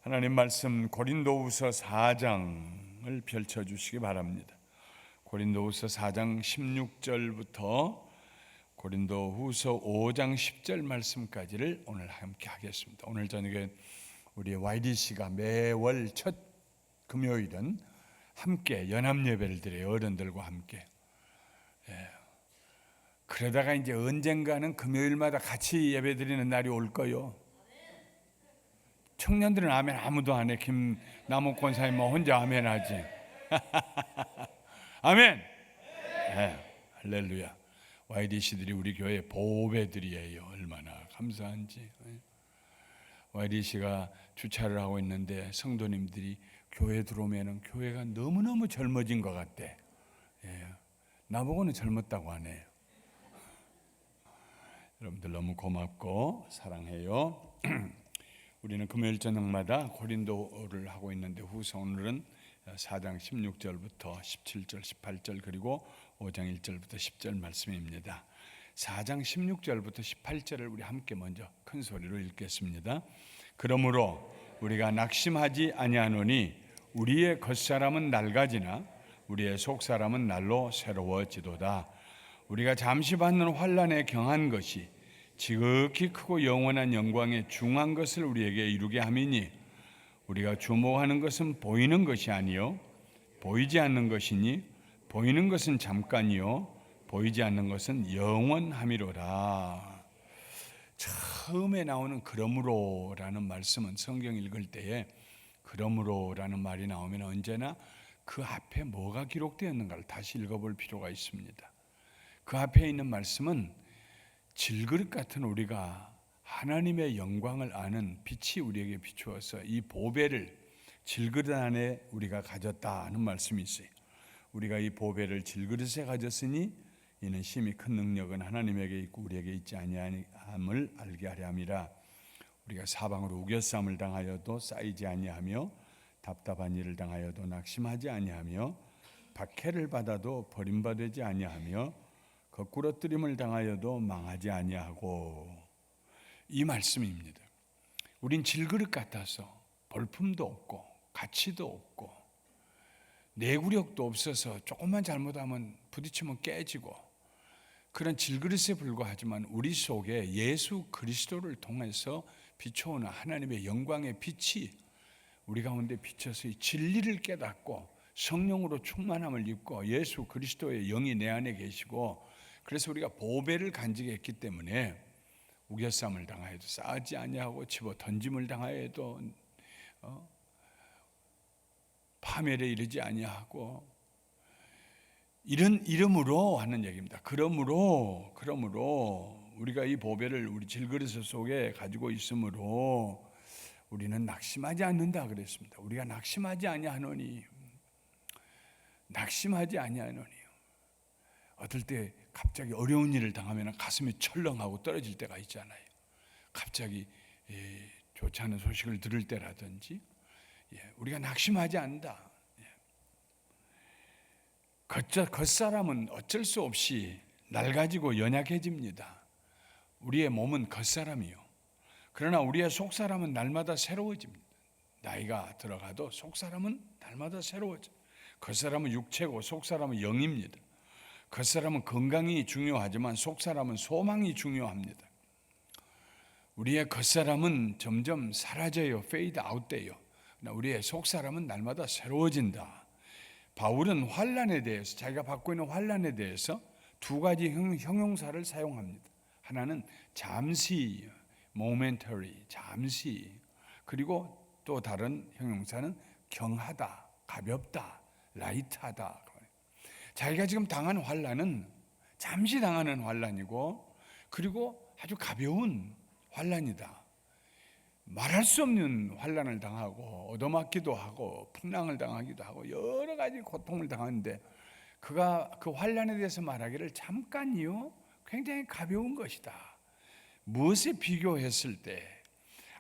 하나님 말씀 고린도후서 4장을 펼쳐주시기 바랍니다. 고린도후서 4장 16절부터 고린도후서 5장 10절 말씀까지를 오늘 함께 하겠습니다. 오늘 저녁에 우리 YDC가 매월 첫 금요일은 함께 연합예배를 드려요. 어른들과 함께. 그러다가 이제 언젠가는 금요일마다 같이 예배 드리는 날이 올 거요. 청년들은 아멘 아무도 안 해. 김남욱 권사님만 혼자 아멘 하지. 아멘. 할렐루야. YDC들이 우리 교회 보배들이에요. 얼마나 감사한지. YDC가 주차를 하고 있는데 성도님들이 교회 들어오면 교회가 너무너무 젊어진 것 같대. 나보고는 젊었다고 하네요. 여러분들 너무 고맙고 사랑해요. 우리는 금요일 저녁마다 고린도를 하고 있는데 후서 오늘은 4장 16절부터 17절, 18절 그리고 5장 1절부터 10절 말씀입니다. 4장 16절부터 18절을 우리 함께 먼저 큰 소리로 읽겠습니다. 그러므로 우리가 낙심하지 아니하노니 우리의 겉사람은 낡아지나 우리의 속사람은 날로 새로워지도다. 우리가 잠시 받는 환난에 경한 것이 지극히 크고 영원한 영광에 중한 것을 우리에게 이루게 함이니 우리가 주목하는 것은 보이는 것이 아니요 보이지 않는 것이니 보이는 것은 잠깐이요 보이지 않는 것은 영원함이로라. 처음에 나오는 그러므로라는 말씀은 성경 읽을 때에 그러므로라는 말이 나오면 언제나 그 앞에 뭐가 기록되었는가를 다시 읽어볼 필요가 있습니다. 그 앞에 있는 말씀은 질그릇 같은 우리가 하나님의 영광을 아는 빛이 우리에게 비추어서 이 보배를 질그릇 안에 우리가 가졌다는 말씀이 있어요. 우리가 이 보배를 질그릇에 가졌으니 이는 심히 큰 능력은 하나님에게 있고 우리에게 있지 아니함을 알게 하려 함이라. 우리가 사방으로 우겨쌈을 당하여도 쌓이지 아니하며 답답한 일을 당하여도 낙심하지 아니하며 박해를 받아도 버림받지 아니하며 거꾸러뜨림을 당하여도 망하지 아니하고. 이 말씀입니다. 우린 질그릇 같아서 볼품도 없고 가치도 없고 내구력도 없어서 조금만 잘못하면 부딪히면 깨지고 그런 질그릇에 불과하지만 우리 속에 예수 그리스도를 통해서 비춰오는 하나님의 영광의 빛이 우리 가운데 비쳐서 이 진리를 깨닫고 성령으로 충만함을 입고 예수 그리스도의 영이 내 안에 계시고 그래서 우리가 보배를 간직했기 때문에 우겨쌈을 당하여도 쌓지 아니하고 집어 던짐을 당하여도 파멸에 이르지 아니하고 이런 이름으로 하는 얘기입니다. 그러므로 우리가 이 보배를 우리 질그릇 속에 가지고 있으므로 우리는 낙심하지 않는다 그랬습니다. 우리가 낙심하지 아니하노니 어떨 때 갑자기 어려운 일을 당하면 가슴이 철렁하고 떨어질 때가 있잖아요. 갑자기 좋지 않은 소식을 들을 때라든지 우리가 낙심하지 않는다. 겉사람은 어쩔 수 없이 낡아지고 연약해집니다. 우리의 몸은 겉사람이요. 그러나 우리의 속사람은 날마다 새로워집니다. 나이가 들어가도 속사람은 날마다 새로워져. 겉사람은 육체고 속사람은 영입니다. 겉사람은 건강이 중요하지만 속사람은 소망이 중요합니다. 우리의 겉사람은 점점 사라져요. 페이드 아웃돼요. 우리의 속사람은 날마다 새로워진다. 바울은 환난에 대해서 자기가 받고 있는 환난에 대해서 두 가지 형용사를 사용합니다. 하나는 잠시, momentary, 잠시. 그리고 또 다른 형용사는 경하다, 가볍다, 라이트하다. 자기가 지금 당한 환난은 잠시 당하는 환난이고 그리고 아주 가벼운 환난이다. 말할 수 없는 환난을 당하고 얻어맞기도 하고 풍랑을 당하기도 하고 여러 가지 고통을 당하는데 그가 그 환난에 대해서 말하기를 잠깐이요 굉장히 가벼운 것이다. 무엇에 비교했을 때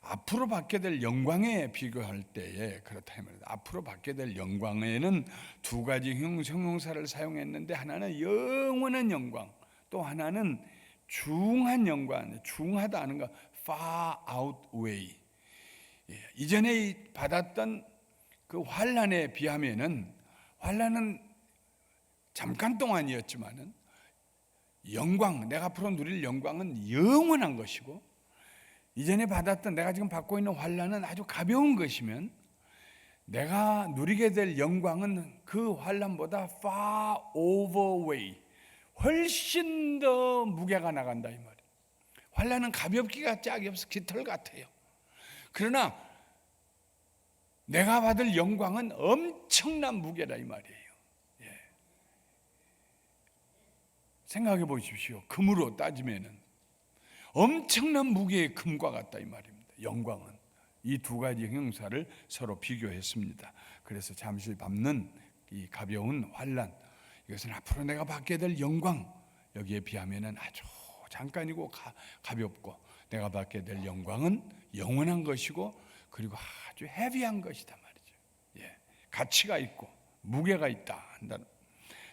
앞으로 받게 될 영광에 비교할 때에 그렇다면 앞으로 받게 될 영광에는 두 가지 형용사를 사용했는데 하나는 영원한 영광 또 하나는 중한 영광. 중하다 하는 거 far outweigh 이전에 받았던 그 환난에 비하면은 환난은 잠깐 동안이었지만은 영광, 내가 앞으로 누릴 영광은 영원한 것이고, 이전에 받았던 내가 지금 받고 있는 환난은 아주 가벼운 것이면 내가 누리게 될 영광은 그 환난보다 far overweigh, 훨씬 더 무게가 나간다 이 말이에요. 환난은 가볍기가 짝이 없어 깃털 같아요. 그러나 내가 받을 영광은 엄청난 무게다 이 말이에요. 생각해 보십시오. 금으로 따지면은 엄청난 무게의 금과 같다 이 말입니다. 영광은 이 두 가지 형용사를 서로 비교했습니다. 그래서 잠시 밟는 이 가벼운 환난, 이것은 앞으로 내가 받게 될 영광, 여기에 비하면은 아주 잠깐이고 가볍고, 내가 받게 될 영광은 영원한 것이고, 그리고 아주 헤비한 것이다 말이죠. 가치가 있고 무게가 있다 한다는.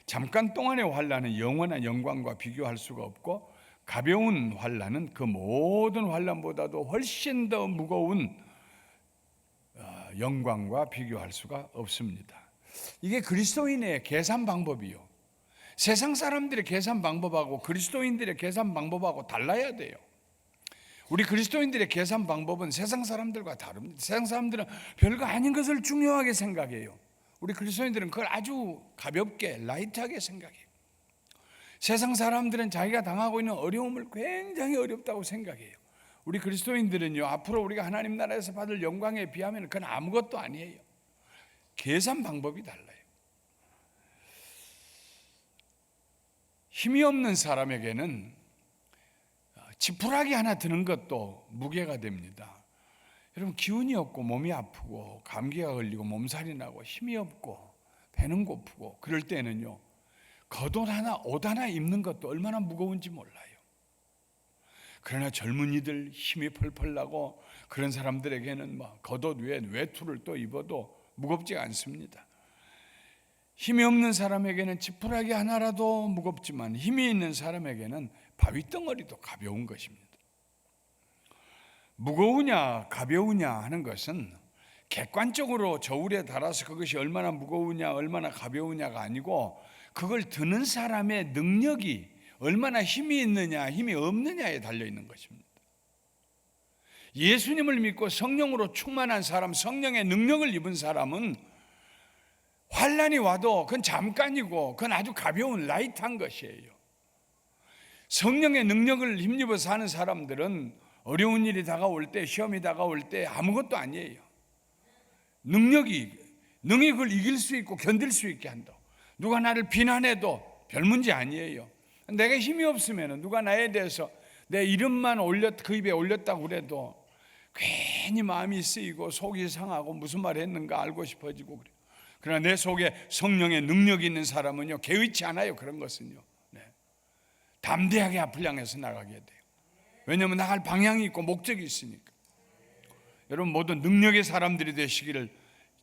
잠깐 동안의 환난은 영원한 영광과 비교할 수가 없고, 가벼운 환난은 그 모든 환난보다도 훨씬 더 무거운 영광과 비교할 수가 없습니다. 이게 그리스도인의 계산 방법이요, 세상 사람들의 계산 방법하고 그리스도인들의 계산 방법하고 달라야 돼요. 우리 그리스도인들의 계산 방법은 세상 사람들과 다릅니다. 세상 사람들은 별거 아닌 것을 중요하게 생각해요. 우리 그리스도인들은 그걸 아주 가볍게 라이트하게 생각해요. 세상 사람들은 자기가 당하고 있는 어려움을 굉장히 어렵다고 생각해요. 우리 그리스도인들은요, 앞으로 우리가 하나님 나라에서 받을 영광에 비하면 그건 아무것도 아니에요. 계산 방법이 달라요. 힘이 없는 사람에게는 지푸라기 하나 드는 것도 무게가 됩니다. 여러분, 기운이 없고 몸이 아프고 감기가 걸리고 몸살이 나고 힘이 없고 배는 고프고 그럴 때는요, 겉옷 하나, 옷 하나 입는 것도 얼마나 무거운지 몰라요. 그러나 젊은이들 힘이 펄펄 나고 그런 사람들에게는 겉옷 위에 외투를 또 입어도 무겁지 않습니다. 힘이 없는 사람에게는 지푸라기 하나라도 무겁지만, 힘이 있는 사람에게는 바위덩어리도 가벼운 것입니다. 무거우냐 가벼우냐 하는 것은 객관적으로 저울에 달아서 그것이 얼마나 무거우냐 얼마나 가벼우냐가 아니고, 그걸 드는 사람의 능력이 얼마나 힘이 있느냐 힘이 없느냐에 달려있는 것입니다. 예수님을 믿고 성령으로 충만한 사람, 성령의 능력을 입은 사람은 환난이 와도 그건 잠깐이고 그건 아주 가벼운 라이트한 것이에요. 성령의 능력을 힘입어 사는 사람들은 어려운 일이 다가올 때, 시험이 다가올 때 아무것도 아니에요. 능력이 그걸 이길 수 있고 견딜 수 있게 한다. 누가 나를 비난해도 별 문제 아니에요. 내가 힘이 없으면 누가 나에 대해서 내 이름만 그 입에 올렸다고 그래도 괜히 마음이 쓰이고 속이 상하고 무슨 말 했는가 알고 싶어지고 그래요. 그러나 내 속에 성령의 능력이 있는 사람은요, 개의치 않아요. 그런 것은요, 담대하게 앞을 향해서 나가게 돼요. 왜냐하면 나갈 방향이 있고 목적이 있으니까. 여러분 모두 능력의 사람들이 되시기를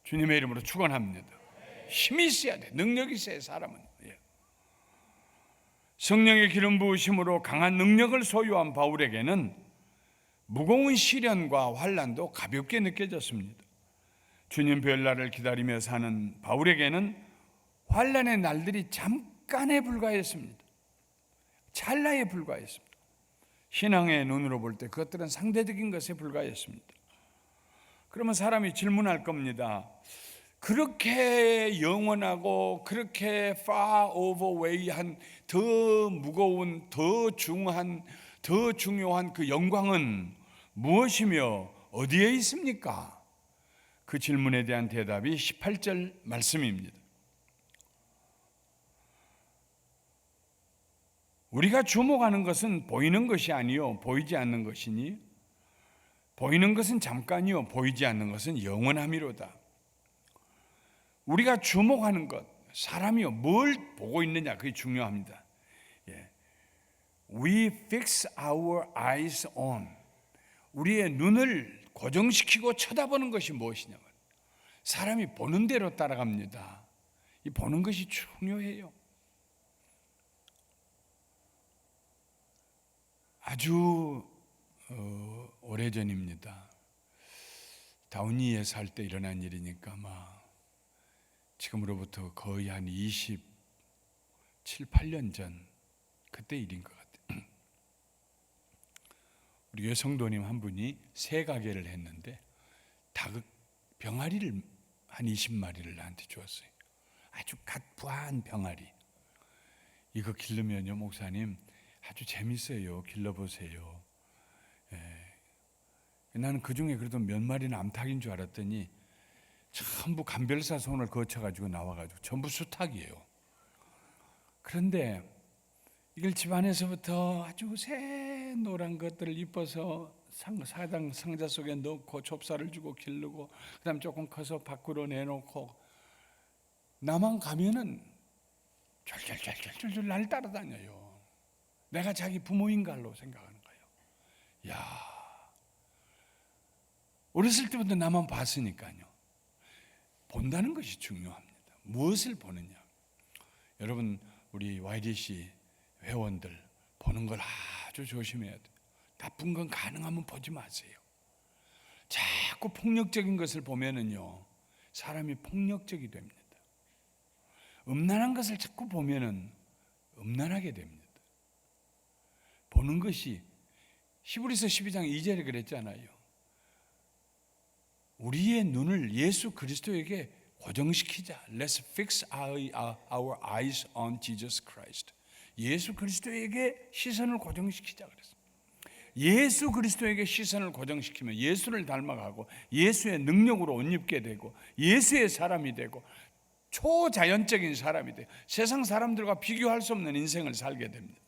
주님의 이름으로 축원합니다. 힘이 있어야 돼. 능력이 있어야 사람은. 성령의 기름 부으심으로 강한 능력을 소유한 바울에게는 무거운 시련과 환난도 가볍게 느껴졌습니다. 주님 뵐날을 기다리며 사는 바울에게는 환난의 날들이 잠깐에 불과했습니다. 찰나에 불과했습니다. 신앙의 눈으로 볼 때 그것들은 상대적인 것에 불과했습니다. 그러면 사람이 질문할 겁니다. 그렇게 영원하고 그렇게 far overweigh한 더 무거운, 더 중요한 그 영광은 무엇이며 어디에 있습니까? 그 질문에 대한 대답이 18절 말씀입니다. 우리가 주목하는 것은 보이는 것이 아니요 보이지 않는 것이니, 보이는 것은 잠깐이요 보이지 않는 것은 영원함이로다. 우리가 주목하는 것, 사람이요 뭘 보고 있느냐, 그게 중요합니다. We fix our eyes on, 우리의 눈을 고정시키고 쳐다보는 것이 무엇이냐면, 사람이 보는 대로 따라갑니다. 이 보는 것이 중요해요. 아주 오래전입니다. 다운이에 살 때 일어난 일이니까 막 지금으로부터 거의 한 27, 8년 전 그때 일인 것 같아요. 우리 여성도님 한 분이 새 가게를 했는데 닭 병아리를 한 20마리를 나한테 주었어요. 아주 갓 부한 병아리. 이거 기르면요 목사님 아주 재밌어요. 길러보세요. 나는 그중에 그래도 몇 마리는 암탉인 줄 알았더니 전부 감별사 손을 거쳐가지고 나와가지고 전부 수탉이에요. 그런데 이걸 집안에서부터 아주 새노란 것들을 입어서 사당 상자 속에 넣고 좁쌀을 주고 기르고 그다음 조금 커서 밖으로 내놓고 나만 가면은 쫄쫄쫄쫄쫄 날 따라다녀요. 내가 자기 부모인 걸로 생각하는 거예요. 야, 어렸을 때부터 나만 봤으니까요. 본다는 것이 중요합니다. 무엇을 보느냐. 여러분 우리 YDC 회원들 보는 걸 아주 조심해야 돼요. 나쁜 건 가능하면 보지 마세요. 자꾸 폭력적인 것을 보면은요 사람이 폭력적이 됩니다. 음란한 것을 자꾸 보면은 음란하게 됩니다. 보는 것이 히브리서 12장 2절에 그랬잖아요. 우리의 눈을 예수 그리스도에게 고정시키자. Let's fix our eyes on Jesus Christ. 예수 그리스도에게 시선을 고정시키자 그랬습니다. 예수 그리스도에게 시선을 고정시키면 예수를 닮아가고 예수의 능력으로 옷 입게 되고 예수의 사람이 되고 초자연적인 사람이 돼요. 세상 사람들과 비교할 수 없는 인생을 살게 됩니다.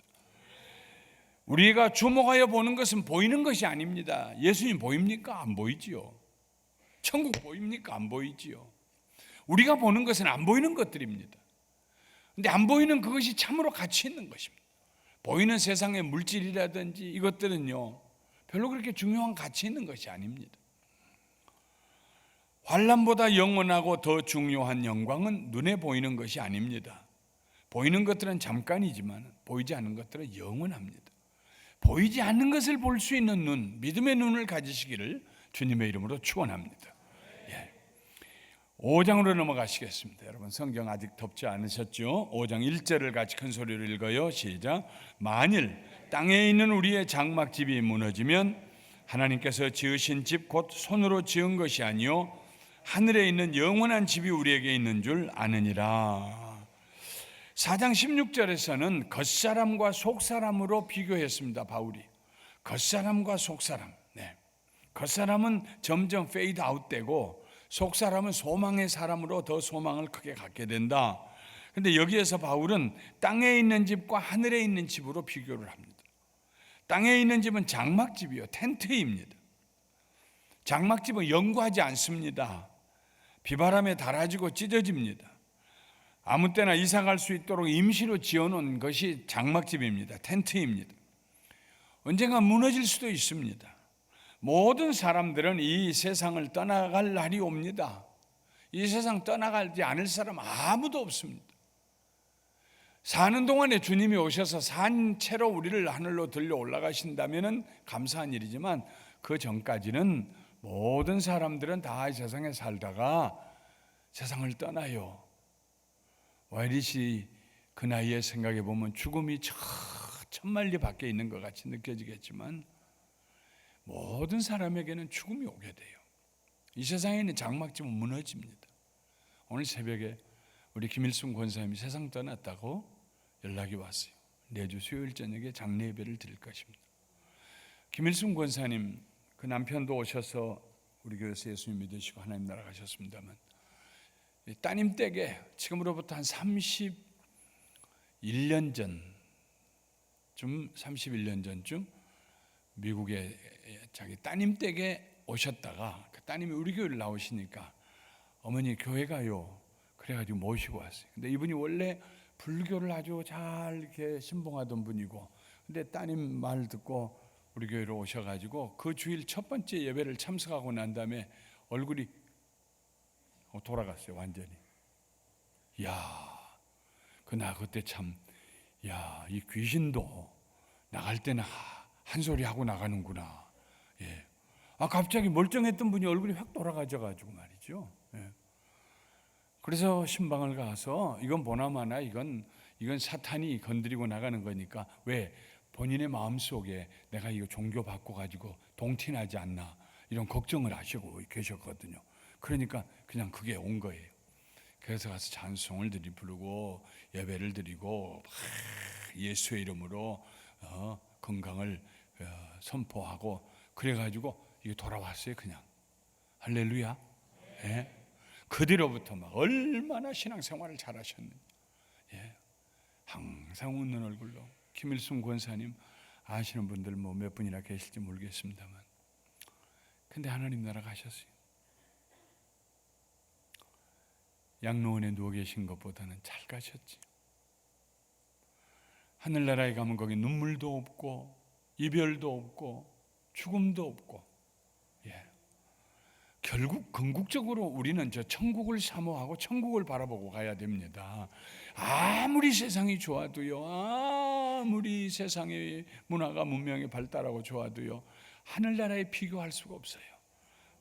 우리가 주목하여 보는 것은 보이는 것이 아닙니다. 예수님 보입니까? 안 보이지요. 천국 보입니까? 안 보이지요. 우리가 보는 것은 안 보이는 것들입니다. 근데 안 보이는 그것이 참으로 가치 있는 것입니다. 보이는 세상의 물질이라든지 이것들은요 별로 그렇게 중요한 가치 있는 것이 아닙니다. 환난보다 영원하고 더 중요한 영광은 눈에 보이는 것이 아닙니다. 보이는 것들은 잠깐이지만 보이지 않는 것들은 영원합니다. 보이지 않는 것을 볼 수 있는 눈, 믿음의 눈을 가지시기를 주님의 이름으로 축원합니다. 5장으로 넘어가시겠습니다. 여러분 성경 아직 덮지 않으셨죠? 5장 1절을 같이 큰 소리로 읽어요. 시작. 만일 땅에 있는 우리의 장막집이 무너지면 하나님께서 지으신 집 곧 손으로 지은 것이 아니요 하늘에 있는 영원한 집이 우리에게 있는 줄 아느니라. 4장 16절에서는 겉사람과 속사람으로 비교했습니다. 바울이 겉사람과 속사람. 겉사람은 점점 페이드 아웃되고 속사람은 소망의 사람으로 더 소망을 크게 갖게 된다. 그런데 여기에서 바울은 땅에 있는 집과 하늘에 있는 집으로 비교를 합니다. 땅에 있는 집은 장막집이요, 텐트입니다. 장막집은 영구하지 않습니다. 비바람에 닳아지고 찢어집니다. 아무 때나 이사 갈 수 있도록 임시로 지어놓은 것이 장막집입니다. 텐트입니다. 언젠가 무너질 수도 있습니다. 모든 사람들은 이 세상을 떠나갈 날이 옵니다. 이 세상 떠나가지 않을 사람 아무도 없습니다. 사는 동안에 주님이 오셔서 산 채로 우리를 하늘로 들려 올라가신다면 감사한 일이지만 그 전까지는 모든 사람들은 다 이 세상에 살다가 세상을 떠나요. YDC 그 나이에 생각해 보면 죽음이 천만리 밖에 있는 것 같이 느껴지겠지만 모든 사람에게는 죽음이 오게 돼요. 이 세상에 있는 장막집은 무너집니다. 오늘 새벽에 우리 김일순 권사님이 세상 떠났다고 연락이 왔어요. 내주 수요일 저녁에 장례 예배를 드릴 것입니다. 김일순 권사님 그 남편도 오셔서 우리 교회에서 예수 믿으시고 하나님 나라 가셨습니다만 따님 댁에 지금으로부터 한 31년 전쯤 미국에 자기 따님 댁에 오셨다가 그 따님이 우리 교회를 나오시니까 어머니 교회 가요. 그래가지고 모시고 왔어요. 근데 이분이 원래 불교를 아주 잘 이렇게 신봉하던 분이고, 근데 따님 말 듣고 우리 교회로 오셔가지고 그 주일 첫 번째 예배를 참석하고 난 다음에 얼굴이 돌아갔어요. 완전히. 나 그때 참, 이 귀신도 나갈 때는 한 소리 하고 나가는구나. 갑자기 멀쩡했던 분이 얼굴이 확 돌아가져가지고 말이죠. 예. 그래서 신방을 가서 이건 보나마나 이건 사탄이 건드리고 나가는 거니까, 왜 본인의 마음속에 내가 이거 종교 바꿔가지고 동티나지 않나 이런 걱정을 하시고 계셨거든요. 그러니까 그냥 그게 온 거예요. 그래서 가서 찬송을 부르고 예배를 드리고 예수의 이름으로 건강을 선포하고 그래가지고 이게 돌아왔어요. 그냥 할렐루야. 예. 그 뒤로부터 막 얼마나 신앙생활을 잘하셨는지, 예. 항상 웃는 얼굴로. 김일순 권사님 아시는 분들 뭐 몇 분이나 계실지 모르겠습니다만, 근데 하나님 나라 가셨어요. 양로원에 누워 계신 것보다는 잘 가셨지. 하늘나라에 가면 거기 눈물도 없고 이별도 없고 죽음도 없고, 예. 결국 궁극적으로 우리는 저 천국을 사모하고 천국을 바라보고 가야 됩니다. 아무리 세상이 좋아도요, 아무리 세상의 문화가 문명이 발달하고 좋아도요, 하늘나라에 비교할 수가 없어요.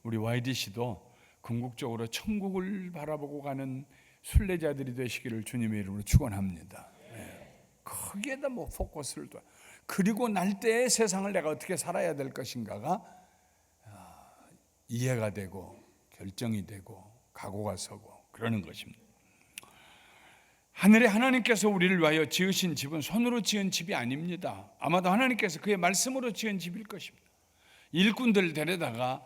우리 YDC도 궁극적으로 천국을 바라보고 가는 순례자들이 되시기를 주님의 이름으로 축원합니다. 거기에다 뭐 포커스를 둬. 그리고 날 때의 세상을 내가 어떻게 살아야 될 것인가가 이해가 되고 결정이 되고 각오가 서고 그러는 것입니다. 하늘에 하나님께서 우리를 위하여 지으신 집은 손으로 지은 집이 아닙니다. 아마도 하나님께서 그의 말씀으로 지은 집일 것입니다. 일꾼들 데려다가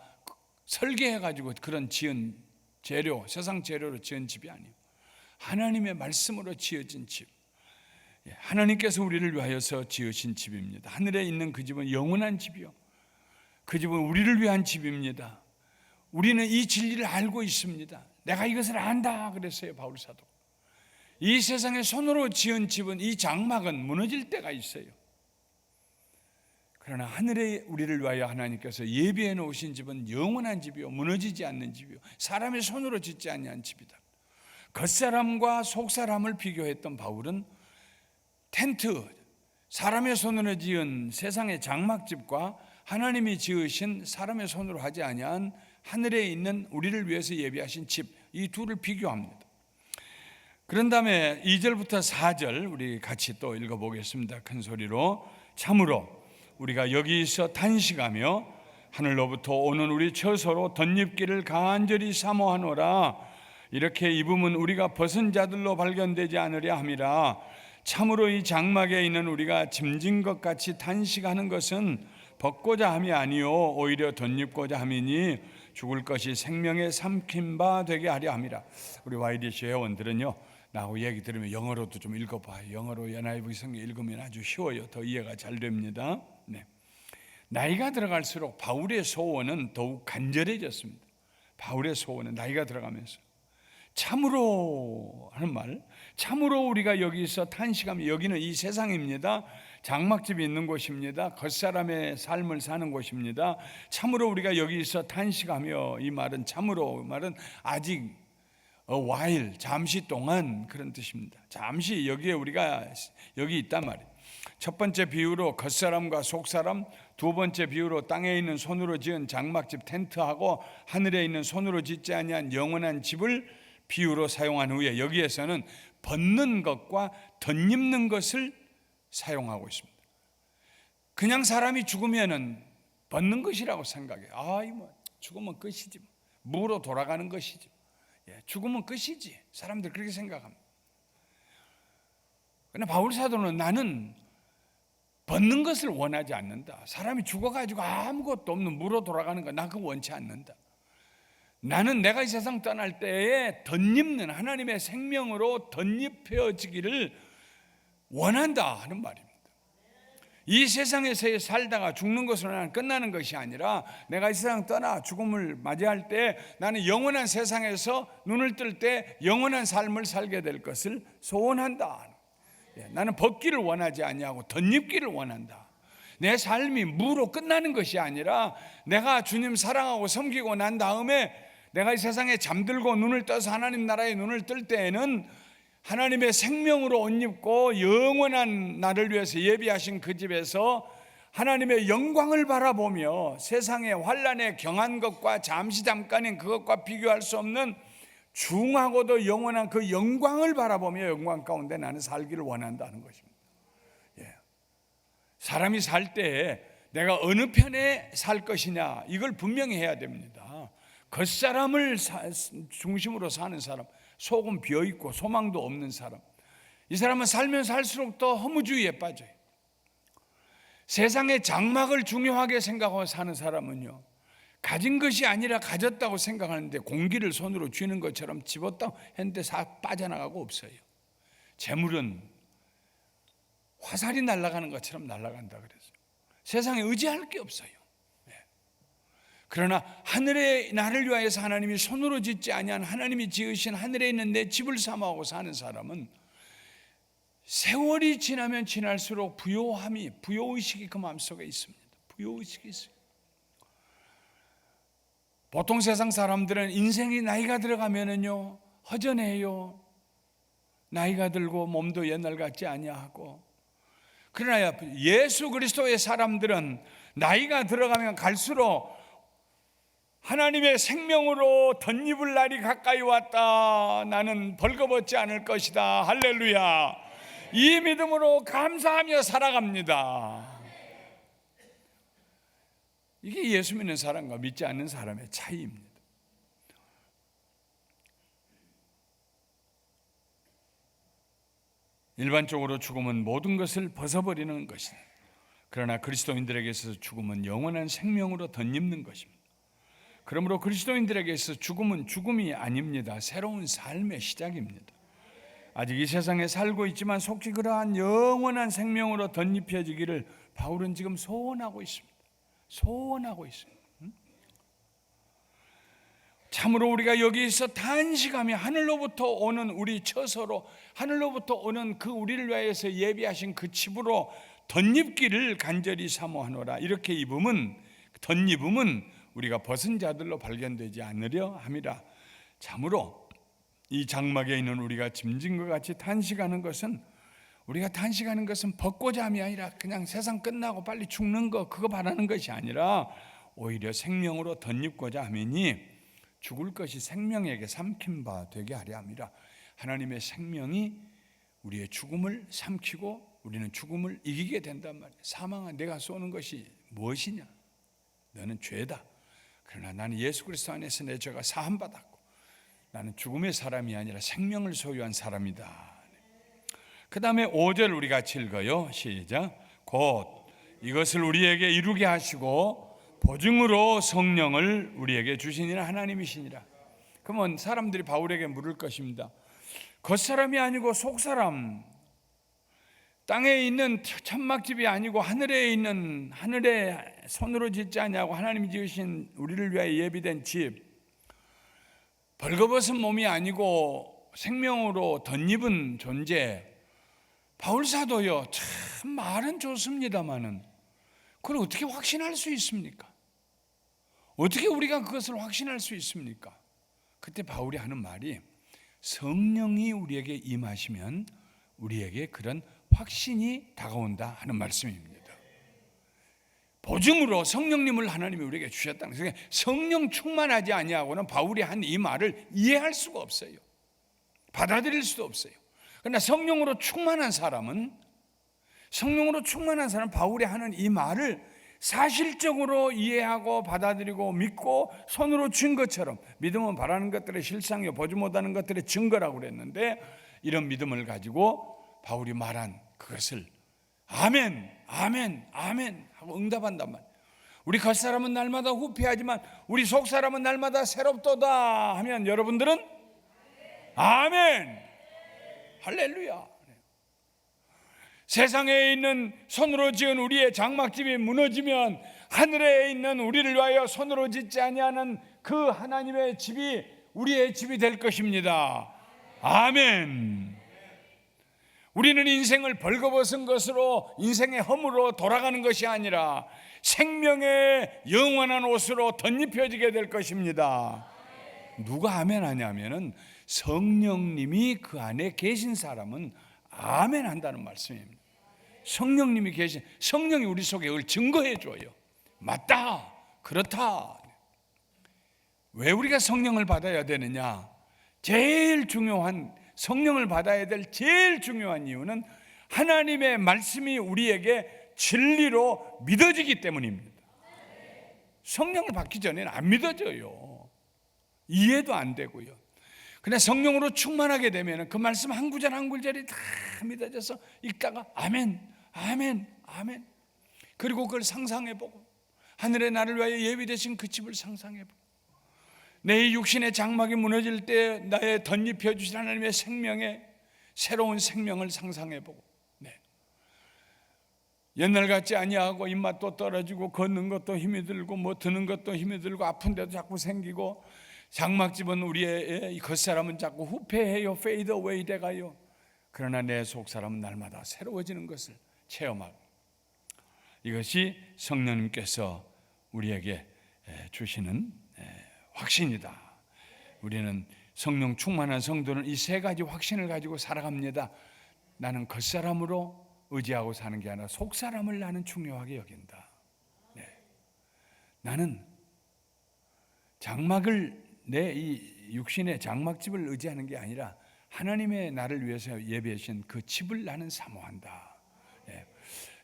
설계해가지고 그런 지은 재료, 세상 재료로 지은 집이 아니에요. 하나님의 말씀으로 지어진 집, 하나님께서 우리를 위하여서 지으신 집입니다. 하늘에 있는 그 집은 영원한 집이요, 그 집은 우리를 위한 집입니다. 우리는 이 진리를 알고 있습니다. 내가 이것을 안다 그랬어요, 바울 사도. 이 세상에 손으로 지은 집은, 이 장막은 무너질 때가 있어요. 그러나 하늘에 우리를 위하여 하나님께서 예비해 놓으신 집은 영원한 집이요, 무너지지 않는 집이요, 사람의 손으로 짓지 아니한 집이다. 겉사람과 속사람을 비교했던 바울은 텐트, 사람의 손으로 지은 세상의 장막집과 하나님이 지으신 사람의 손으로 하지 아니한 하늘에 있는 우리를 위해서 예비하신 집, 이 둘을 비교합니다. 그런 다음에 2절부터 4절 우리 같이 또 읽어보겠습니다. 큰 소리로. 참으로 우리가 여기서 탄식하며 하늘로부터 오는 우리 처소로 덧입기를 간절히 사모하노라. 이렇게 입으면 우리가 벗은 자들로 발견되지 않으려 함이라. 참으로 이 장막에 있는 우리가 짐진 것 같이 탄식하는 것은 벗고자 함이 아니요 오히려 덧입고자 함이니 죽을 것이 생명에 삼킨 바 되게 하려 함이라. 우리 YDC 회원들은요, 나하고 얘기 들으면 영어로도 좀 읽어봐요. 영어로 NIV 성경 읽으면 아주 쉬워요. 더 이해가 잘 됩니다. 네. 나이가 들어갈수록 바울의 소원은 더욱 간절해졌습니다. 바울의 소원은 나이가 들어가면서 참으로 하는 말, 참으로 우리가 여기서 탄식하며, 여기는 이 세상입니다. 장막집이 있는 곳입니다. 겉사람의 삶을 사는 곳입니다. 참으로 우리가 여기서 탄식하며, 이 말은 참으로 말은 아직 a while, 잠시 동안 그런 뜻입니다. 잠시 여기에 우리가 여기 있단 말이에요. 첫 번째 비유로 겉사람과 속사람, 두 번째 비유로 땅에 있는 손으로 지은 장막집 텐트하고 하늘에 있는 손으로 짓지 아니한 영원한 집을 비유로 사용한 후에 여기에서는 벗는 것과 덧입는 것을 사용하고 있습니다. 그냥 사람이 죽으면은 벗는 것이라고 생각해요. 뭐 죽으면 끝이지, 무로 돌아가는 것이지, 죽으면 끝이지, 사람들 그렇게 생각합니다. 그러나 바울 사도는 나는 벗는 것을 원하지 않는다. 사람이 죽어가지고 아무것도 없는 무로 돌아가는 거, 나 그거 원치 않는다. 나는 내가 이 세상 떠날 때에 덧입는 하나님의 생명으로 덧입혀지기를 원한다 하는 말입니다. 이 세상에서 살다가 죽는 것으로 끝나는 것이 아니라 내가 이 세상 떠나 죽음을 맞이할 때 나는 영원한 세상에서 눈을 뜰 때 영원한 삶을 살게 될 것을 소원한다. 나는 벗기를 원하지 아니하고 덧입기를 원한다. 내 삶이 무로 끝나는 것이 아니라 내가 주님 사랑하고 섬기고 난 다음에 내가 이 세상에 잠들고 눈을 떠서 하나님 나라의 눈을 뜰 때에는 하나님의 생명으로 옷 입고 영원한 나를 위해서 예비하신 그 집에서 하나님의 영광을 바라보며 세상의 환난에 경한 것과 잠시 잠깐인 그것과 비교할 수 없는 중하고도 영원한 그 영광을 바라보며 영광 가운데 나는 살기를 원한다는 것입니다. 사람이 살 때 내가 어느 편에 살 것이냐, 이걸 분명히 해야 됩니다. 겉사람을 중심으로 사는 사람, 속은 비어있고 소망도 없는 사람, 이 사람은 살면 살수록 더 허무주의에 빠져요. 세상의 장막을 중요하게 생각하고 사는 사람은요, 가진 것이 아니라 가졌다고 생각하는데 공기를 손으로 쥐는 것처럼 집었다 했는데 빠져나가고 없어요. 재물은 화살이 날아가는 것처럼 날아간다 그랬어요. 세상에 의지할 게 없어요. 그러나 하늘의 나를 위하여서 하나님이 손으로 짓지 아니한 하나님이 지으신 하늘에 있는 내 집을 사모하고 사는 사람은 세월이 지나면 지날수록 부요의식이 그 마음속에 있습니다. 부요의식이 있어요. 보통 세상 사람들은 인생이 나이가 들어가면은요 허전해요. 나이가 들고 몸도 옛날 같지 아니하고. 그러나 예수 그리스도의 사람들은 나이가 들어가면 갈수록 하나님의 생명으로 덧입을 날이 가까이 왔다. 나는 벌거벗지 않을 것이다. 할렐루야. 이 믿음으로 감사하며 살아갑니다. 이게 예수 믿는 사람과 믿지 않는 사람의 차이입니다. 일반적으로 죽음은 모든 것을 벗어버리는 것이다. 그러나 그리스도인들에게 있어서 죽음은 영원한 생명으로 덧입는 것입니다. 그러므로 그리스도인들에게 있어서 죽음은 죽음이 아닙니다. 새로운 삶의 시작입니다. 아직 이 세상에 살고 있지만 속히 그러한 영원한 생명으로 덧입혀지기를 바울은 지금 소원하고 있습니다. 소원하고 있습니다. 참으로 우리가 여기서 단식하며 하늘로부터 오는 우리 처소로, 하늘로부터 오는 그 우리를 위하여서 예비하신 그 집으로 덧입기를 간절히 사모하노라. 이렇게 덧입음은 우리가 벗은 자들로 발견되지 않으려 함이라. 참으로 이 장막에 있는 우리가 짐진과 같이 단식하는 것은, 우리가 단식하는 것은 벗고자 함이 아니라 그냥 세상 끝나고 빨리 죽는 거, 그거 바라는 것이 아니라 오히려 생명으로 덧입고자 함이니 죽을 것이 생명에게 삼킨 바 되게 하려 함이라. 하나님의 생명이 우리의 죽음을 삼키고 우리는 죽음을 이기게 된단 말이에요. 사망아, 내가 쏘는 것이 무엇이냐? 너는 죄다. 그러나 나는 예수 그리스도 안에서 내 죄가 사함받았고 나는 죽음의 사람이 아니라 생명을 소유한 사람이다. 그 다음에 5절 우리 같이 읽어요. 시작. 곧 이것을 우리에게 이루게 하시고 보증으로 성령을 우리에게 주시니라 하나님이시니라. 그러면 사람들이 바울에게 물을 것입니다. 겉사람이 아니고 속사람, 땅에 있는 천막집이 아니고 하늘에 있는, 하늘에 손으로 짓지 아니하고 하나님이 지으신 우리를 위하여 예비된 집, 벌거벗은 몸이 아니고 생명으로 덧입은 존재. 바울 사도요, 참 말은 좋습니다마는 그걸 어떻게 확신할 수 있습니까? 어떻게 우리가 그것을 확신할 수 있습니까? 그때 바울이 하는 말이, 성령이 우리에게 임하시면 우리에게 그런 확신이 다가온다 하는 말씀입니다. 보증으로 성령님을 하나님이 우리에게 주셨다는 거예요. 성령 충만하지 아니하고는 바울이 한 이 말을 이해할 수가 없어요. 받아들일 수도 없어요. 그러나 성령으로 충만한 사람은 바울이 하는 이 말을 사실적으로 이해하고 받아들이고 믿고 손으로 쥔 것처럼, 믿음은 바라는 것들의 실상이요 보지 못하는 것들의 증거라고 그랬는데, 이런 믿음을 가지고 바울이 말한 그것을 아멘, 아멘, 아멘 하고 응답한단 말이에요. 우리 겉사람은 날마다 후패하지만 우리 속사람은 날마다 새롭도다 하면 여러분들은 아멘, 할렐루야. 세상에 있는 손으로 지은 우리의 장막집이 무너지면 하늘에 있는 우리를 위하여 손으로 짓지 아니하는 그 하나님의 집이 우리의 집이 될 것입니다. 아멘. 우리는 인생을 벌거벗은 것으로, 인생의 허물로 돌아가는 것이 아니라 생명의 영원한 옷으로 덧입혀지게 될 것입니다. 누가 아멘 하냐면은 성령님이 그 안에 계신 사람은 아멘 한다는 말씀입니다. 성령님이 계신, 성령이 우리 속에 그걸 증거해 줘요. 맞다, 그렇다. 왜 우리가 성령을 받아야 되느냐? 제일 중요한, 성령을 받아야 될 제일 중요한 이유는 하나님의 말씀이 우리에게 진리로 믿어지기 때문입니다. 성령을 받기 전에는 안 믿어져요. 이해도 안 되고요. 근데 성령으로 충만하게 되면 그 말씀 한 구절 한 구절이 다 믿어져서 읽다가 아멘, 아멘, 아멘. 그리고 그걸 상상해보고 하늘에 나를 위하여 예비되신 그 집을 상상해보고 내 육신의 장막이 무너질 때 나의 덧입혀 주신 하나님의 생명의 새로운 생명을 상상해보고, 네. 옛날 같지 아니하고 입맛도 떨어지고 걷는 것도 힘이 들고 뭐 드는 것도 힘이 들고 아픈 데도 자꾸 생기고 장막집은 우리의 겉사람은 자꾸 후패해요. 페이드 어웨이 돼가요. 그러나 내 속사람은 날마다 새로워지는 것을 체험하고, 이것이 성령님께서 우리에게 주시는 확신이다. 우리는 성령 충만한 성도는 이 세 가지 확신을 가지고 살아갑니다. 나는 겉사람으로 의지하고 사는 게 아니라 속사람을 나는 중요하게 여긴다. 네. 나는 장막을, 내 이 육신의 장막집을 의지하는 게 아니라 하나님의 나를 위해서 예비하신 그 집을 나는 사모한다. 네.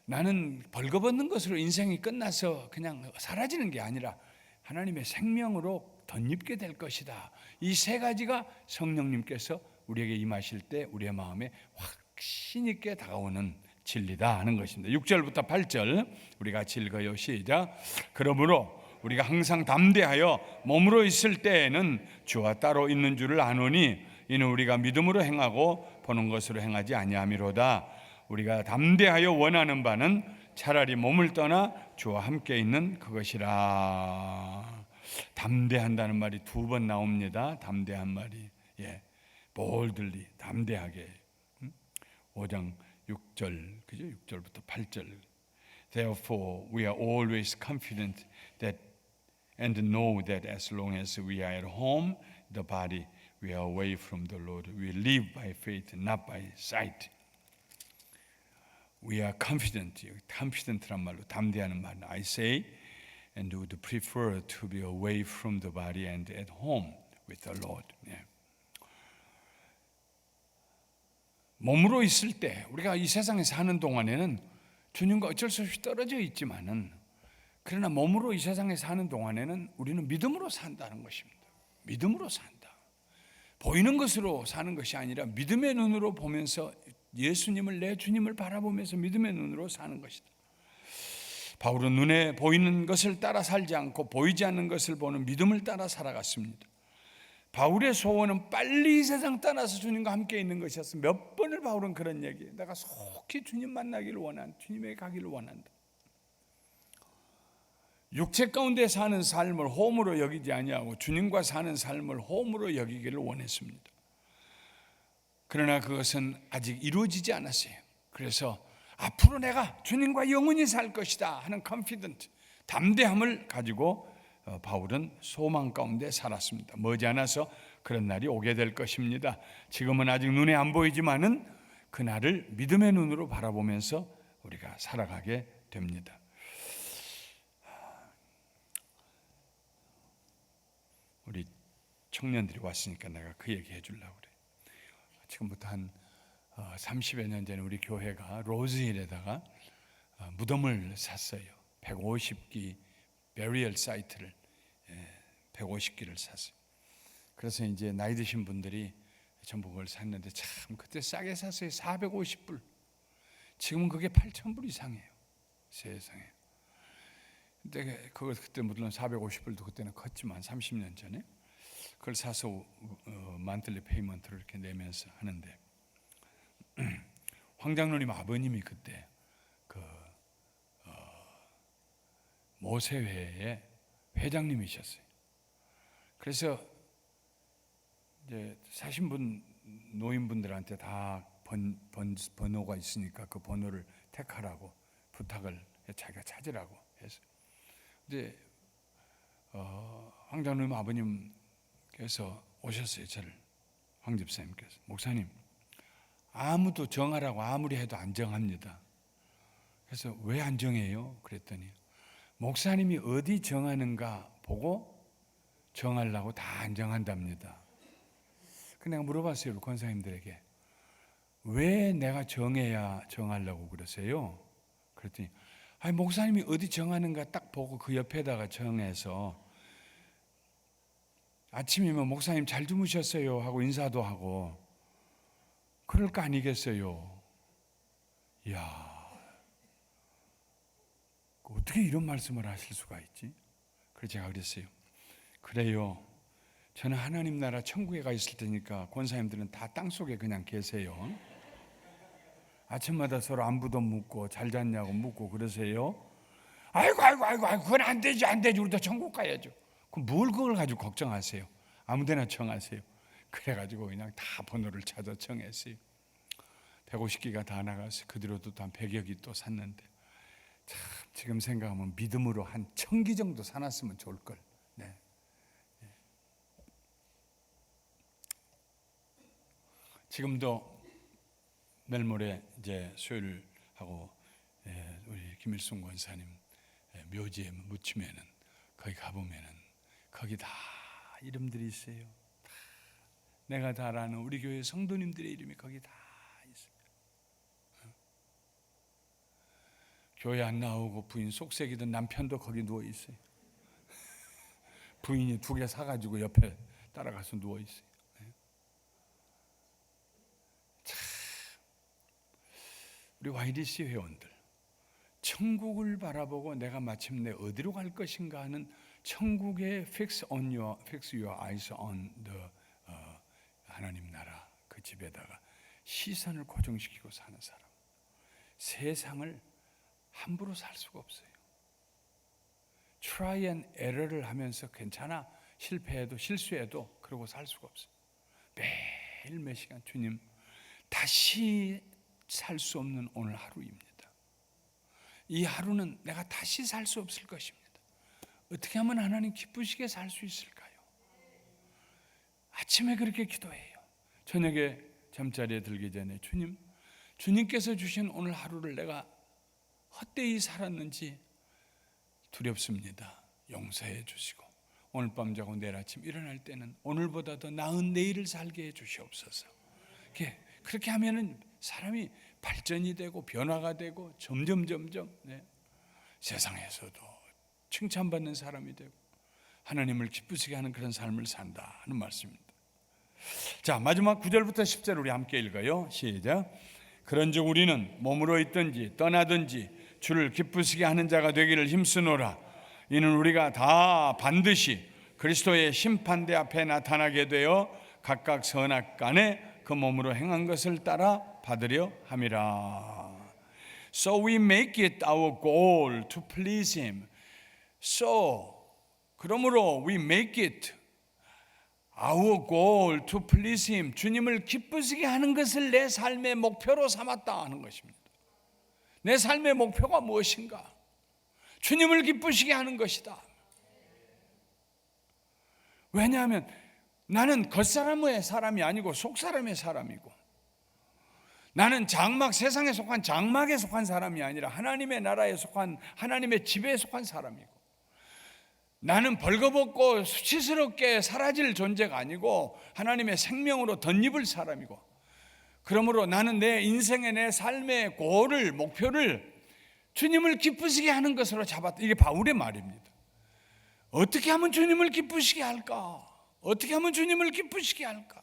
나는 벌거벗는 것으로 인생이 끝나서 그냥 사라지는 게 아니라 하나님의 생명으로 덧입게 될 것이다. 이 세 가지가 성령님께서 우리에게 임하실 때 우리의 마음에 확신 있게 다가오는 진리다 하는 것입니다. 6절부터 8절 우리 같이 읽어요. 시작. 그러므로 우리가 항상 담대하여 몸으로 있을 때에는 주와 따로 있는 줄을 아노니 이는 우리가 믿음으로 행하고 보는 것으로 행하지 아니함이로다. 우리가 담대하여 원하는 바는 차라리 몸을 떠나 주와 함께 있는 그것이라. 담대한다는 말이 두 번 나옵니다. 담대한 말이, boldly, 담대하게. 5장 6절, 그죠? 6절부터 8절. Therefore we are always confident that and know that as long as we are at home, the body, we are away from the Lord. We live by faith, not by sight. We are confident. confident란 말로 담대하는 말은 I say and would prefer to be away from the body and at home with the Lord. 몸으로 있을 때 우리가 이 세상에 사는 동안에는 주님과 어쩔 수 없이 떨어져 있지만은, 그러나 몸으로 이 세상에 사는 동안에는 우리는 믿음으로 산다는 것입니다. 믿음으로 산다. 보이는 것으로 사는 것이 아니라 믿음의 눈으로 보면서 예수님을, 내 주님을 바라보면서 믿음의 눈으로 사는 것이다. 바울은 눈에 보이는 것을 따라 살지 않고 보이지 않는 것을 보는 믿음을 따라 살아갔습니다. 바울의 소원은 빨리 이 세상 떠나서 주님과 함께 있는 것이었어. 몇 번을 바울은 그런 얘기해. 내가 속히 주님 만나기를 원한다. 주님에게 가기를 원한다. 육체 가운데 사는 삶을 홈으로 여기지 아니하고 주님과 사는 삶을 홈으로 여기기를 원했습니다. 그러나 그것은 아직 이루어지지 않았어요. 그래서 앞으로 내가 주님과 영원히 살 것이다 하는 confident, 담대함을 가지고 바울은 소망 가운데 살았습니다. 머지않아서 그런 날이 오게 될 것입니다. 지금은 아직 눈에 안 보이지만은 그날을 믿음의 눈으로 바라보면서 우리가 살아가게 됩니다. 우리 청년들이 왔으니까 내가 그 얘기 해주려고 그래. 지금부터 한 30여 년 전에 우리 교회가 로즈힐에다가 무덤을 샀어요. 150기 베리얼 사이트를 150기를 샀어요. 그래서 이제 나이 드신 분들이 전부 그걸 샀는데 참 그때 싸게 샀어요. 450불. 지금은 그게 8,000불 이상이에요. 세상에. 근데 그때 물론 450불도 그때는 컸지만 30년 전에 그걸 사서 만틀리 페이먼트를 이렇게 내면서 하는데 황장로님 아버님이 그때 그 모세회의 회장님이셨어요. 그래서 이제 사신 분 노인분들한테 다 번호가 있으니까 그 번호를 택하라고 부탁을 자기가 찾으라고 해서. 근데 황장로님 아버님께서 오셨어요. 저를, 황 집사님께서. 목사님, 아무도 정하라고 아무리 해도 안 정합니다. 그래서 왜 안 정해요? 그랬더니 목사님이 어디 정하는가 보고 정하려고 다 안 정한답니다. 그래서 내가 물어봤어요, 권사님들에게. 왜 내가 정해야 정하려고 그러세요? 그랬더니 아니, 목사님이 어디 정하는가 딱 보고 그 옆에다가 정해서 아침이면 목사님 잘 주무셨어요 하고 인사도 하고 그럴 거 아니겠어요? 이야, 어떻게 이런 말씀을 하실 수가 있지? 그래서 제가 그랬어요. 그래요, 저는 하나님 나라 천국에 가 있을 테니까 권사님들은 다 땅속에 그냥 계세요. 아침마다 서로 안부도 묻고 잘 잤냐고 묻고 그러세요. 아이고 그건 안 되지 우리도 천국 가야죠. 그럼 뭘 그걸 가지고 걱정하세요? 아무데나 청하세요. 그래가지고 그냥 다 번호를 찾아 청했어요. 150기가 다 나가서 그 뒤로도 한 100여 기 또 샀는데 참 지금 생각하면 믿음으로 한 1000기 정도 사놨으면 좋을걸. 네. 지금도 내일 모레 이제 수요일하고 우리 김일순 권사님 묘지에 묻히면은 거기 가보면은 거기 다 이름들이 있어요. 다 내가 잘 아는 우리 교회 성도님들의 이름이 거기 다 있어요. 교회 안 나오고 부인 속색이던 남편도 거기 누워 있어요. 부인이 2개 사가지고 옆에 따라가서 누워 있어요. 우리 YDC 회원들, 천국을 바라보고 내가 마침내 어디로 갈 것인가 하는 천국의 fix your eyes on the 하나님 나라 그 집에다가 시선을 고정시키고 사는 사람, 세상을 함부로 살 수가 없어요. try and error를 하면서 괜찮아, 실패해도 실수해도 그러고 살 수가 없어요. 매일 몇 시간 주님 다시 살 수 없는 오늘 하루입니다. 이 하루는 내가 다시 살 수 없을 것입니다. 어떻게 하면 하나님 기쁘시게 살 수 있을까요? 아침에 그렇게 기도해요. 저녁에 잠자리에 들기 전에 주님께서 주신 오늘 하루를 내가 헛되이 살았는지 두렵습니다. 용서해 주시고 오늘 밤 자고 내일 아침 일어날 때는 오늘보다 더 나은 내일을 살게 해 주시옵소서. 그렇게 하면은 사람이 발전이 되고 변화가 되고 점점 세상에서도 칭찬받는 사람이 되고 하나님을 기쁘시게 하는 그런 삶을 산다 하는 말씀입니다. 자, 마지막 9절부터 10절 우리 함께 읽어요. 시작. 그런즉 우리는 몸으로 있든지 떠나든지 주를 기쁘시게 하는 자가 되기를 힘쓰노라. 이는 우리가 다 반드시 그리스도의 심판대 앞에 나타나게 되어 각각 선악간에 그 몸으로 행한 것을 따라 받으려 함이라. So we make it our goal to please Him. 그러므로 we make it our goal to please Him. 주님을 기쁘시게 하는 것을 내 삶의 목표로 삼았다 하는 것입니다. 내 삶의 목표가 무엇인가? 주님을 기쁘시게 하는 것이다. 왜냐하면 나는 겉사람의 사람이 아니고 속사람의 사람이고, 나는 세상에 속한 장막에 속한 사람이 아니라 하나님의 나라에 속한, 하나님의 집에 속한 사람이고, 나는 벌거벗고 수치스럽게 사라질 존재가 아니고 하나님의 생명으로 덧입을 사람이고, 그러므로 나는 내 인생의 내 삶의 고를, 목표를 주님을 기쁘시게 하는 것으로 잡았다. 이게 바울의 말입니다. 어떻게 하면 주님을 기쁘시게 할까? 어떻게 하면 주님을 기쁘시게 할까?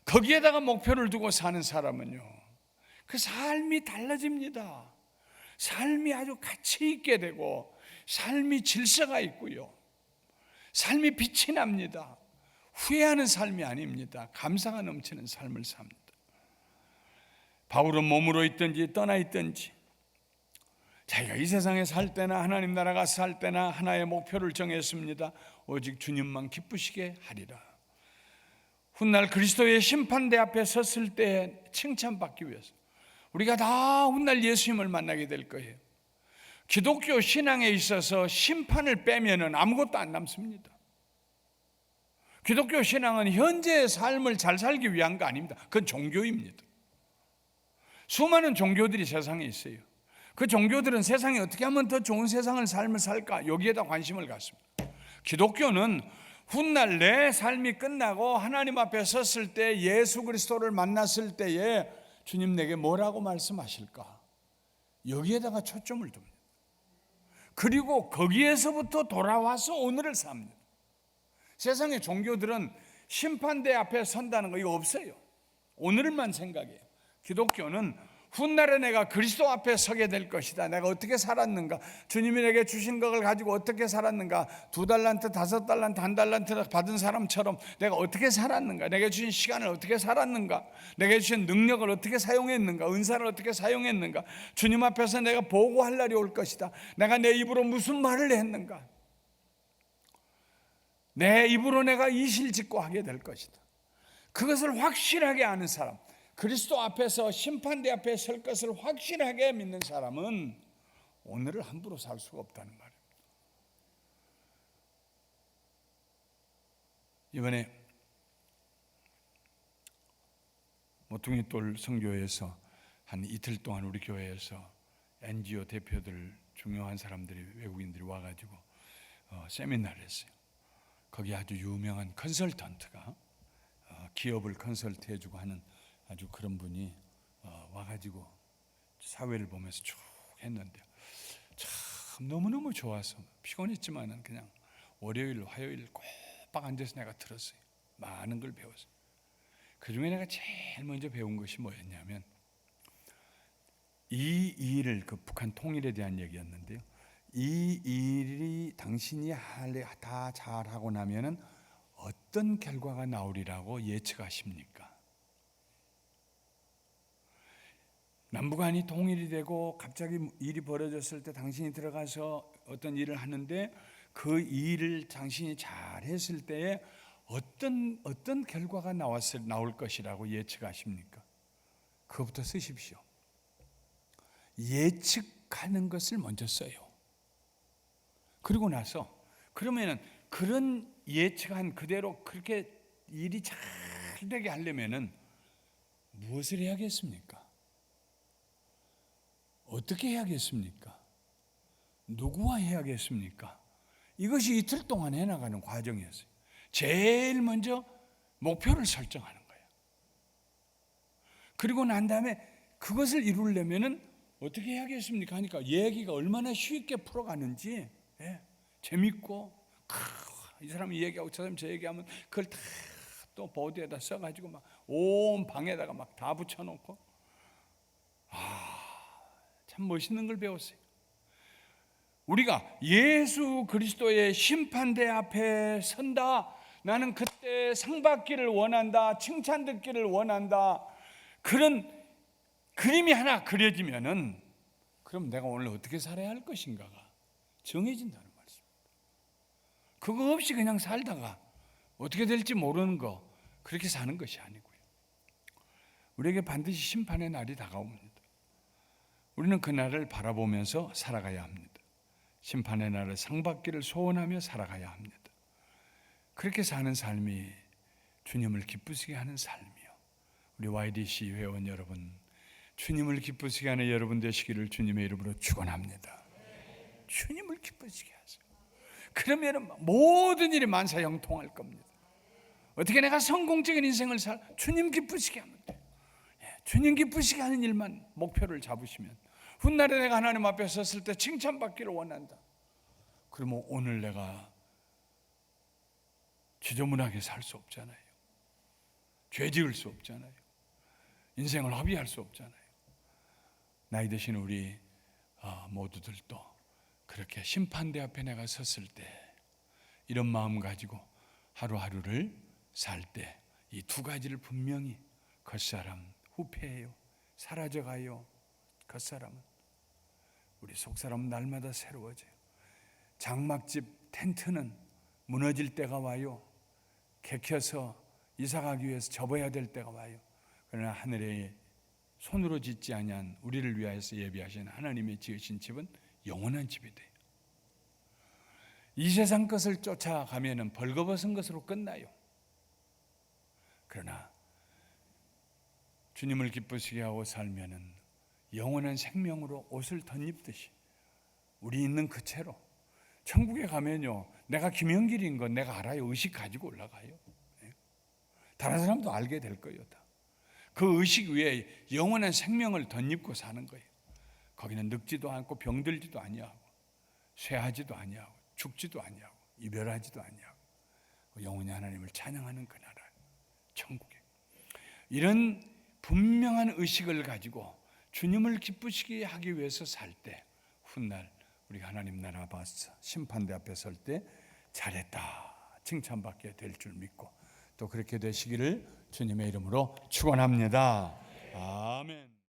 거기에다가 목표를 두고 사는 사람은요, 그 삶이 달라집니다. 삶이 아주 가치 있게 되고, 삶이 질서가 있고요, 삶이 빛이 납니다. 후회하는 삶이 아닙니다. 감사가 넘치는 삶을 삽니다. 바울은 몸으로 있든지 떠나 있든지 자기가 이 세상에 살 때나 하나님 나라가 살 때나 하나의 목표를 정했습니다. 오직 주님만 기쁘시게 하리라. 훗날 그리스도의 심판대 앞에 섰을 때 칭찬받기 위해서 우리가 다 훗날 예수님을 만나게 될 거예요. 기독교 신앙에 있어서 심판을 빼면은 아무것도 안 남습니다. 기독교 신앙은 현재의 삶을 잘 살기 위한 거 아닙니다. 그건 종교입니다. 수많은 종교들이 세상에 있어요. 그 종교들은 세상에 어떻게 하면 더 좋은 삶을 살까? 여기에다 관심을 갖습니다. 기독교는 훗날 내 삶이 끝나고 하나님 앞에 섰을 때, 예수 그리스도를 만났을 때에 주님 내게 뭐라고 말씀하실까? 여기에다가 초점을 둡니다. 그리고 거기에서부터 돌아와서 오늘을 삽니다. 세상의 종교들은 심판대 앞에 선다는 거 이거 없어요. 오늘만 생각해요. 기독교는 훗날에 내가 그리스도 앞에 서게 될 것이다. 내가 어떻게 살았는가? 주님이 내게 주신 것을 가지고 어떻게 살았는가? 2달란트, 5달란트, 1달란트 받은 사람처럼 내가 어떻게 살았는가? 내게 주신 시간을 어떻게 살았는가? 내게 주신 능력을 어떻게 사용했는가? 은사를 어떻게 사용했는가? 주님 앞에서 내가 보고할 날이 올 것이다. 내가 내 입으로 무슨 말을 했는가? 내 입으로 내가 이실직고 하게 될 것이다. 그것을 확실하게 아는 사람, 그리스도 앞에서 심판대 앞에 설 것을 확실하게 믿는 사람은 오늘을 함부로 살 수가 없다는 말입니다. 이번에 모퉁이돌 선교회에서 한 이틀 동안 우리 교회에서 NGO 대표들, 중요한 사람들이, 외국인들이 와가지고 세미나를 했어요. 거기 아주 유명한 컨설턴트가 기업을 컨설트 해주고 하는 아주 그런 분이 와가지고 사회를 보면서 쭉 했는데 참 너무너무 좋아서 피곤했지만은 그냥 월요일, 화요일 꼬박 앉아서 내가 들었어요. 많은 걸 배웠어요. 그중에 내가 제일 먼저 배운 것이 뭐였냐면, 이 일을, 그 북한 통일에 대한 얘기였는데요, 이 일이 당신이 다 잘하고 나면은 어떤 결과가 나오리라고 예측하십니까? 남북한이 통일이 되고 갑자기 일이 벌어졌을 때 당신이 들어가서 어떤 일을 하는데 그 일을 당신이 잘했을 때에 어떤 결과가 나올 것이라고 예측하십니까? 그것부터 쓰십시오. 예측하는 것을 먼저 써요. 그리고 나서 그러면은 그런 예측한 그대로 그렇게 일이 잘 되게 하려면은 무엇을 해야겠습니까? 어떻게 해야겠습니까? 누구와 해야겠습니까? 이것이 이틀 동안 해나가는 과정이었어요. 제일 먼저 목표를 설정하는 거예요. 그리고 난 다음에 그것을 이루려면은 어떻게 해야겠습니까? 하니까 얘기가 얼마나 쉽게 풀어가는지, 재밌고, 이 사람이 얘기하고 저 사람이 저 얘기하면 그걸 다 또 보드에다 써가지고 막 온 방에다가 막 다 붙여놓고, 참 멋있는 걸 배웠어요. 우리가 예수 그리스도의 심판대 앞에 선다, 나는 그때 상 받기를 원한다, 칭찬 듣기를 원한다, 그런 그림이 하나 그려지면은 그럼 내가 오늘 어떻게 살아야 할 것인가가 정해진다는 말씀입니다. 그거 없이 그냥 살다가 어떻게 될지 모르는 거, 그렇게 사는 것이 아니고요. 우리에게 반드시 심판의 날이 다가옵니다. 우리는 그 날을 바라보면서 살아가야 합니다. 심판의 날을 상 받기를 소원하며 살아가야 합니다. 그렇게 사는 삶이 주님을 기쁘시게 하는 삶이요. 우리 YDC 회원 여러분, 주님을 기쁘시게 하는 여러분 되시기를 주님의 이름으로 축원합니다. 주님을 기쁘시게 하세요. 그러면 모든 일이 만사형통할 겁니다. 어떻게 내가 성공적인 인생을 주님 기쁘시게 하면 돼요. 주님 기쁘시게 하는 일만 목표를 잡으시면 훗날에 내가 하나님 앞에 섰을 때 칭찬받기를 원한다. 그러면 오늘 내가 지저분하게 살 수 없잖아요. 죄 지을 수 없잖아요. 인생을 허비할 수 없잖아요. 나이 드신 우리 모두들도 그렇게 심판대 앞에 내가 섰을 때 이런 마음 가지고 하루하루를 살 때 이 두 가지를 분명히, 겉사람 후패해요, 사라져가요. 겉사람은, 우리 속사람은 날마다 새로워져요. 장막집 텐트는 무너질 때가 와요. 객혀서 이사가기 위해서 접어야 될 때가 와요. 그러나 하늘에 손으로 짓지 아니한 우리를 위하여서 예비하신 하나님의 지으신 집은 영원한 집이 돼요. 이 세상 것을 쫓아가면은 벌거벗은 것으로 끝나요. 그러나 주님을 기쁘시게 하고 살면은 영원한 생명으로 옷을 덧입듯이 우리 있는 그 채로 천국에 가면요, 내가 김영길인 건 내가 알아요. 의식 가지고 올라가요. 다른 사람도 알게 될 거예요. 다. 그 의식 위에 영원한 생명을 덧입고 사는 거예요. 거기는 늙지도 않고 병들지도 아니하고 쇠하지도 아니하고 죽지도 아니하고 이별하지도 아니하고 영원히 하나님을 찬양하는 그 나라, 천국에. 이런 분명한 의식을 가지고 주님을 기쁘시게 하기 위해서 살 때 훗날 우리가 하나님 나라 앞에서 심판대 앞에 설 때 잘했다 칭찬받게 될 줄 믿고 또 그렇게 되시기를 주님의 이름으로 축원합니다. 아멘.